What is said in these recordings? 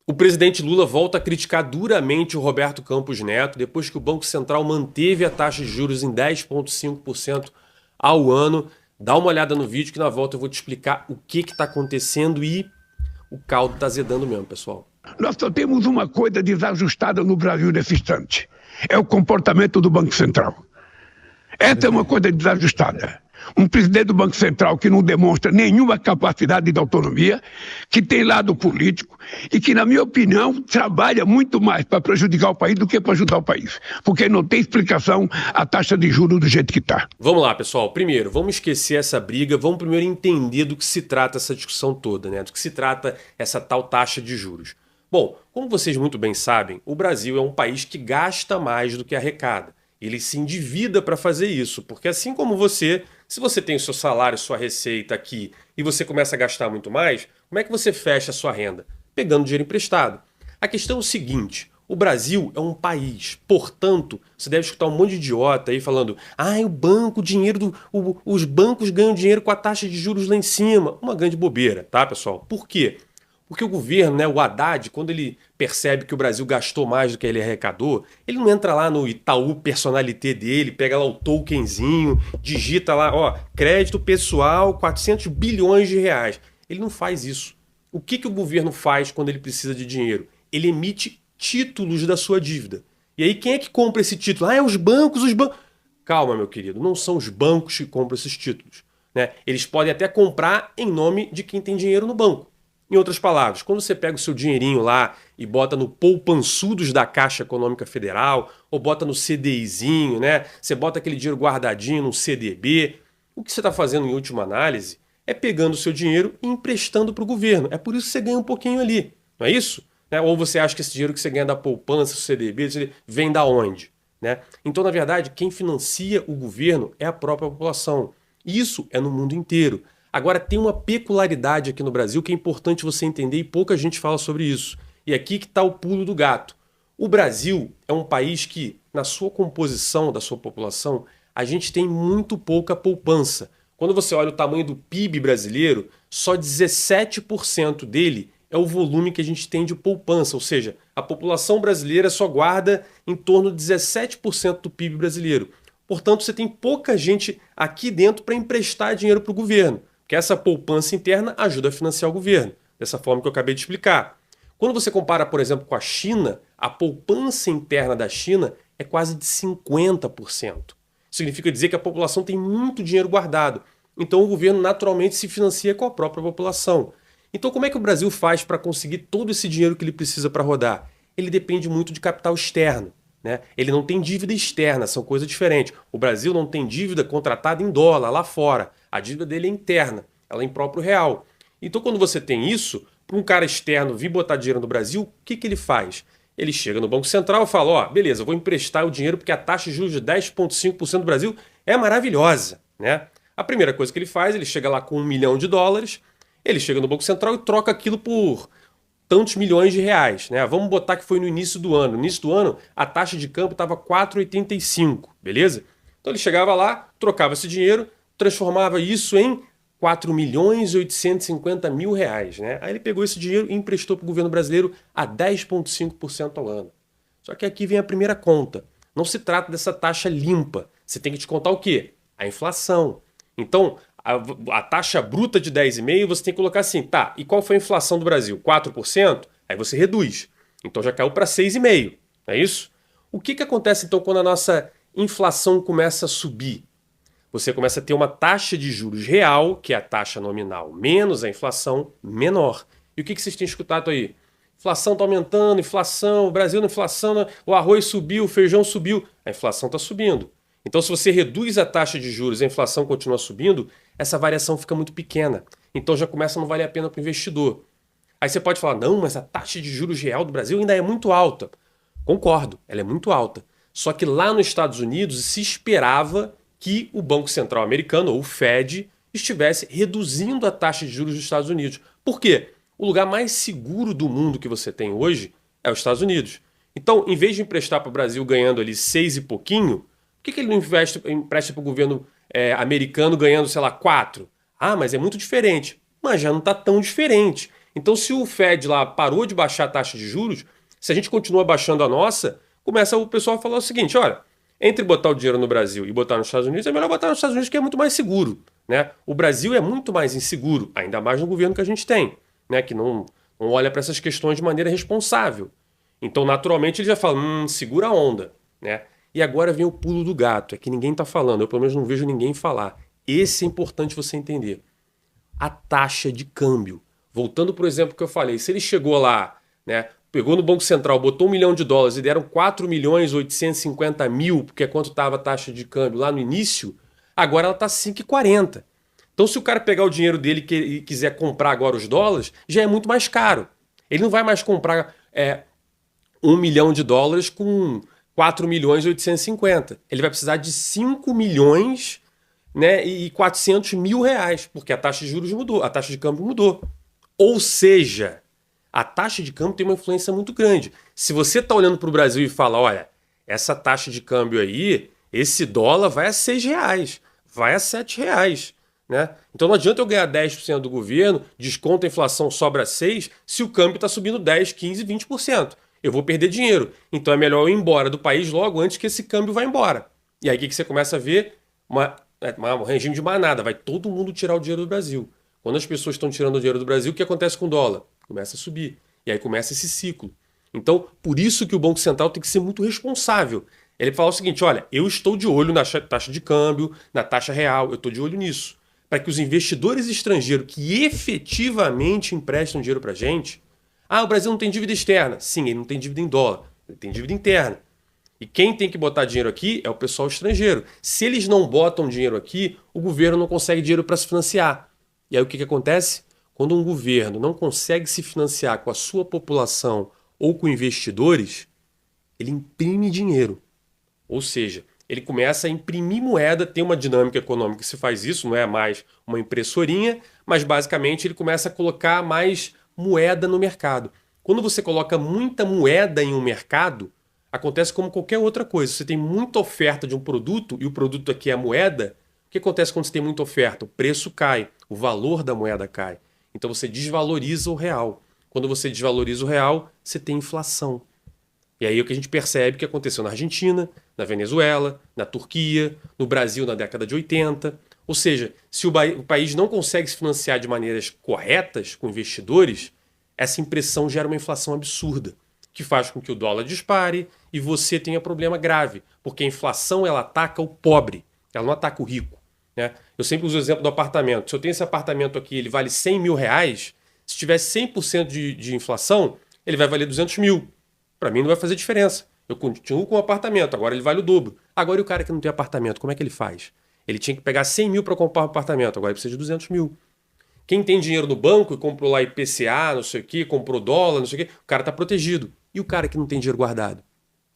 O presidente Lula volta a criticar duramente o Roberto Campos Neto depois que o Banco Central manteve a taxa de juros em 10,5% ao ano. Dá uma olhada no vídeo que na volta eu vou te explicar o que está acontecendo e o caldo está azedando mesmo, pessoal. Nós só temos uma coisa desajustada no Brasil nesse instante: é o comportamento do Banco Central. Essa é uma coisa desajustada. Um presidente do Banco Central que não demonstra nenhuma capacidade de autonomia, que tem lado político e que, na minha opinião, trabalha muito mais para prejudicar o país do que para ajudar o país. Porque não tem explicação a taxa de juros do jeito que está. Vamos lá, pessoal. Primeiro, vamos esquecer essa briga, vamos primeiro entender do que se trata essa discussão toda, né? Do que se trata essa tal taxa de juros. Bom, como vocês muito bem sabem, o Brasil é um país que gasta mais do que arrecada. Ele se endivida para fazer isso, porque assim como você, se você tem o seu salário, sua receita aqui e você começa a gastar muito mais, como é que você fecha a sua renda? Pegando dinheiro emprestado. A questão é o seguinte: o Brasil é um país, portanto, você deve escutar um monte de idiota aí falando: o banco, o dinheiro os bancos ganham dinheiro com a taxa de juros lá em cima. Uma grande bobeira, tá, pessoal? Por quê? Porque o governo, né, o Haddad, quando ele percebe que o Brasil gastou mais do que ele arrecadou, ele não entra lá no Itaú Personalité dele, pega lá o tokenzinho, digita lá, ó, crédito pessoal, 400 bilhões de reais. Ele não faz isso. O que o governo faz quando ele precisa de dinheiro? Ele emite títulos da sua dívida. E aí quem é que compra esse título? É os bancos, os bancos. Calma, meu querido, não são os bancos que compram esses títulos, né? Eles podem até comprar em nome de quem tem dinheiro no banco. Em outras palavras, quando você pega o seu dinheirinho lá e bota no poupançudos da Caixa Econômica Federal, ou bota no CDIzinho, né? Você bota aquele dinheiro guardadinho no CDB, o que você está fazendo em última análise é pegando o seu dinheiro e emprestando para o governo. É por isso que você ganha um pouquinho ali, não é isso? Né? Ou você acha que esse dinheiro que você ganha da poupança, do CDB, vem da onde? Né? Então, na verdade, quem financia o governo é a própria população. Isso é no mundo inteiro. Agora, tem uma peculiaridade aqui no Brasil que é importante você entender e pouca gente fala sobre isso. E aqui que está o pulo do gato. O Brasil é um país que, na sua composição da sua população, a gente tem muito pouca poupança. Quando você olha o tamanho do PIB brasileiro, só 17% dele é o volume que a gente tem de poupança. Ou seja, a população brasileira só guarda em torno de 17% do PIB brasileiro. Portanto, você tem pouca gente aqui dentro para emprestar dinheiro para o governo. Que essa poupança interna ajuda a financiar o governo, dessa forma que eu acabei de explicar. Quando você compara, por exemplo, com a China, a poupança interna da China é quase de 50%. Significa dizer que a população tem muito dinheiro guardado. Então o governo naturalmente se financia com a própria população. Então como é que o Brasil faz para conseguir todo esse dinheiro que ele precisa para rodar? Ele depende muito de capital externo, né? Ele não tem dívida externa, são coisas diferentes. O Brasil não tem dívida contratada em dólar lá fora. A dívida dele é interna, ela é em próprio real. Então quando você tem isso, para um cara externo vir botar dinheiro no Brasil, o que ele faz? Ele chega no Banco Central e fala, ó, beleza, eu vou emprestar o dinheiro porque a taxa de juros de 10,5% do Brasil é maravilhosa, né? A primeira coisa que ele faz, ele chega lá com US$ 1 milhão, ele chega no Banco Central e troca aquilo por tantos milhões de reais, né? Vamos botar que foi no início do ano. No início do ano, a taxa de câmbio estava 4,85, beleza? Então ele chegava lá, trocava esse dinheiro, transformava isso em 4.850.000 reais, né? Aí ele pegou esse dinheiro e emprestou para o governo brasileiro a 10,5% ao ano. Só que aqui vem a primeira conta. Não se trata dessa taxa limpa. Você tem que descontar o quê? A inflação. Então, a taxa bruta de 10,5% você tem que colocar assim, tá, e qual foi a inflação do Brasil? 4%? Aí você reduz. Então já caiu para 6,5%, não é isso? O que acontece então quando a nossa inflação começa a subir? Você começa a ter uma taxa de juros real, que é a taxa nominal, menos a inflação, menor. E o que vocês têm escutado aí? Inflação está aumentando, inflação, o Brasil na inflação, o arroz subiu, o feijão subiu. A inflação está subindo. Então, se você reduz a taxa de juros e a inflação continua subindo, essa variação fica muito pequena. Então já começa a não valer a pena para o investidor. Aí você pode falar, não, mas a taxa de juros real do Brasil ainda é muito alta. Concordo, ela é muito alta. Só que lá nos Estados Unidos se esperava que o Banco Central americano, ou o Fed, estivesse reduzindo a taxa de juros dos Estados Unidos. Por quê? O lugar mais seguro do mundo que você tem hoje é os Estados Unidos. Então, em vez de emprestar para o Brasil ganhando ali 6 e pouquinho, por que ele não empresta para o governo americano ganhando, sei lá, 4? Ah, mas é muito diferente. Mas já não está tão diferente. Então, se o Fed lá parou de baixar a taxa de juros, se a gente continua baixando a nossa, começa o pessoal a falar o seguinte, olha, entre botar o dinheiro no Brasil e botar nos Estados Unidos, é melhor botar nos Estados Unidos que é muito mais seguro, né? O Brasil é muito mais inseguro, ainda mais no governo que a gente tem, né? Que não olha para essas questões de maneira responsável. Então, naturalmente, ele já fala, segura a onda, né? E agora vem o pulo do gato, é que ninguém está falando, eu pelo menos não vejo ninguém falar. Esse é importante você entender. A taxa de câmbio. Voltando para o exemplo que eu falei, se ele chegou lá, né, pegou no Banco Central, botou $1 milhão e deram 4.850.000, porque é quanto estava a taxa de câmbio lá no início, agora ela está 5,40. Então, se o cara pegar o dinheiro dele e quiser comprar agora os dólares, já é muito mais caro. Ele não vai mais comprar $1 milhão com 4.850.000. Ele vai precisar de 5 milhões, né, e 400 mil reais, porque a taxa de juros mudou, a taxa de câmbio mudou. Ou seja, a taxa de câmbio tem uma influência muito grande. Se você está olhando para o Brasil e fala, olha, essa taxa de câmbio aí, esse dólar vai a R$ 6, vai a R$ 7. Né? Então não adianta eu ganhar 10% do governo, desconto a inflação, sobra 6%, se o câmbio está subindo 10%, 15%, 20%. Eu vou perder dinheiro. Então é melhor eu ir embora do país logo antes que esse câmbio vá embora. E aí o que você começa a ver? Um regime de manada. Vai todo mundo tirar o dinheiro do Brasil. Quando as pessoas estão tirando o dinheiro do Brasil, o que acontece com o dólar? Começa a subir. E aí começa esse ciclo. Então, por isso que o Banco Central tem que ser muito responsável. Ele fala o seguinte, olha, eu estou de olho na taxa de câmbio, na taxa real, eu estou de olho nisso. Para que os investidores estrangeiros que efetivamente emprestam dinheiro para a gente... o Brasil não tem dívida externa. Sim, ele não tem dívida em dólar, ele tem dívida interna. E quem tem que botar dinheiro aqui é o pessoal estrangeiro. Se eles não botam dinheiro aqui, o governo não consegue dinheiro para se financiar. E aí o que acontece? Quando um governo não consegue se financiar com a sua população ou com investidores, ele imprime dinheiro. Ou seja, ele começa a imprimir moeda, tem uma dinâmica econômica que se faz isso, não é mais uma impressorinha, mas basicamente ele começa a colocar mais moeda no mercado. Quando você coloca muita moeda em um mercado, acontece como qualquer outra coisa. Você tem muita oferta de um produto e o produto aqui é a moeda. O que acontece quando você tem muita oferta? O preço cai, o valor da moeda cai. Então você desvaloriza o real. Quando você desvaloriza o real, você tem inflação. E aí é o que a gente percebe que aconteceu na Argentina, na Venezuela, na Turquia, no Brasil na década de 80. Ou seja, se o país não consegue se financiar de maneiras corretas com investidores, essa impressão gera uma inflação absurda, que faz com que o dólar dispare e você tenha problema grave, porque a inflação ela ataca o pobre, ela não ataca o rico. Né? Eu sempre uso o exemplo do apartamento. Se eu tenho esse apartamento aqui, ele vale R$ 100 mil, se tiver 100% de inflação, ele vai valer 200 mil. Para mim não vai fazer diferença. Eu continuo com o apartamento, agora ele vale o dobro. Agora e o cara que não tem apartamento, como é que ele faz? Ele tinha que pegar 100 mil para comprar um apartamento, agora ele precisa de 200 mil. Quem tem dinheiro no banco e comprou lá IPCA, não sei o quê, comprou dólar, não sei o quê, o cara está protegido. E o cara que não tem dinheiro guardado?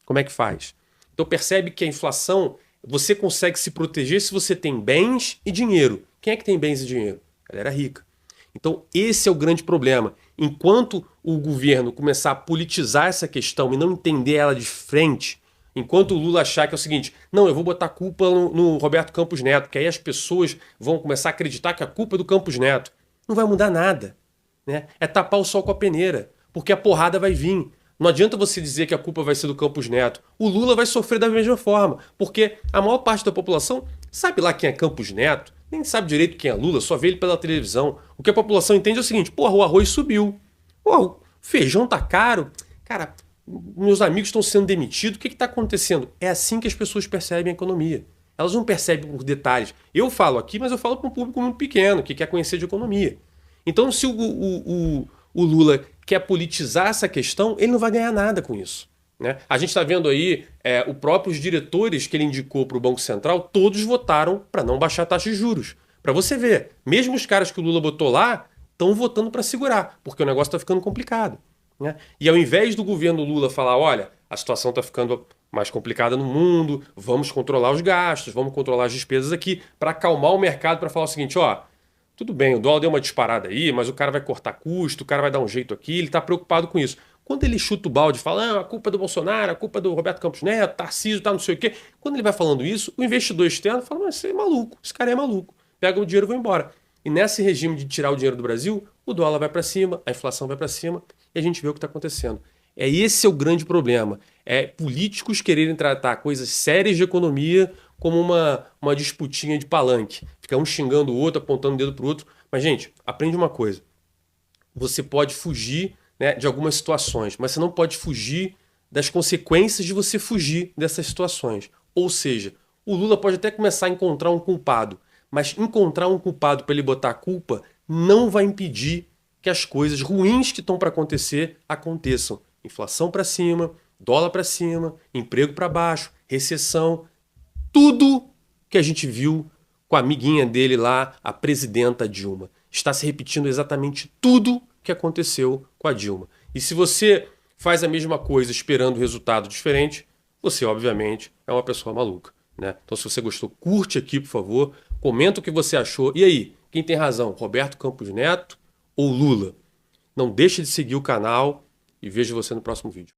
Como é que faz? Então percebe que a inflação, você consegue se proteger se você tem bens e dinheiro. Quem é que tem bens e dinheiro? A galera rica. Então esse é o grande problema. Enquanto o governo começar a politizar essa questão e não entender ela de frente, enquanto o Lula achar que é o seguinte, não, eu vou botar a culpa no Roberto Campos Neto, que aí as pessoas vão começar a acreditar que a culpa é do Campos Neto. Não vai mudar nada. Né? É tapar o sol com a peneira, porque a porrada vai vir. Não adianta você dizer que a culpa vai ser do Campos Neto. O Lula vai sofrer da mesma forma, porque a maior parte da população sabe lá quem é Campos Neto, nem sabe direito quem é Lula, só vê ele pela televisão. O que a população entende é o seguinte, porra, o arroz subiu. Porra, o feijão tá caro. Cara, meus amigos estão sendo demitidos, o que está acontecendo? É assim que as pessoas percebem a economia. Elas não percebem por detalhes. Eu falo aqui, mas eu falo para um público muito pequeno, que quer conhecer de economia. Então, se o Lula quer politizar essa questão, ele não vai ganhar nada com isso. Né? A gente está vendo aí, os próprios diretores que ele indicou para o Banco Central, todos votaram para não baixar a taxa de juros. Para você ver, mesmo os caras que o Lula botou lá, estão votando para segurar, porque o negócio está ficando complicado. Né? E ao invés do governo Lula falar, olha, a situação está ficando mais complicada no mundo, vamos controlar os gastos, vamos controlar as despesas aqui, para acalmar o mercado, para falar o seguinte, ó, tudo bem, o dólar deu uma disparada aí, mas o cara vai cortar custo, o cara vai dar um jeito aqui, ele está preocupado com isso. Quando ele chuta o balde e fala, a culpa é do Bolsonaro, a culpa é do Roberto Campos Neto, Tarcísio, tá não sei o quê, quando ele vai falando isso, o investidor externo fala, mas você é maluco, esse cara é maluco, pega o dinheiro e vai embora. E nesse regime de tirar o dinheiro do Brasil, o dólar vai para cima, a inflação vai para cima e a gente vê o que está acontecendo. Esse é o grande problema. É políticos quererem tratar coisas sérias de economia como uma disputinha de palanque. Ficar um xingando o outro, apontando o dedo para o outro. Mas, gente, aprende uma coisa. Você pode fugir, né, de algumas situações, mas você não pode fugir das consequências de você fugir dessas situações. Ou seja, o Lula pode até começar a encontrar um culpado, mas encontrar um culpado para ele botar a culpa não vai impedir que as coisas ruins que estão para acontecer aconteçam. Inflação para cima, dólar para cima, emprego para baixo, recessão, tudo que a gente viu com a amiguinha dele lá, a presidenta Dilma. Está se repetindo exatamente tudo que aconteceu com a Dilma. E se você faz a mesma coisa esperando resultado diferente, você obviamente é uma pessoa maluca, né? Então se você gostou, curte aqui, por favor, comenta o que você achou. E aí, quem tem razão, Roberto Campos Neto ou Lula? Não deixe de seguir o canal e vejo você no próximo vídeo.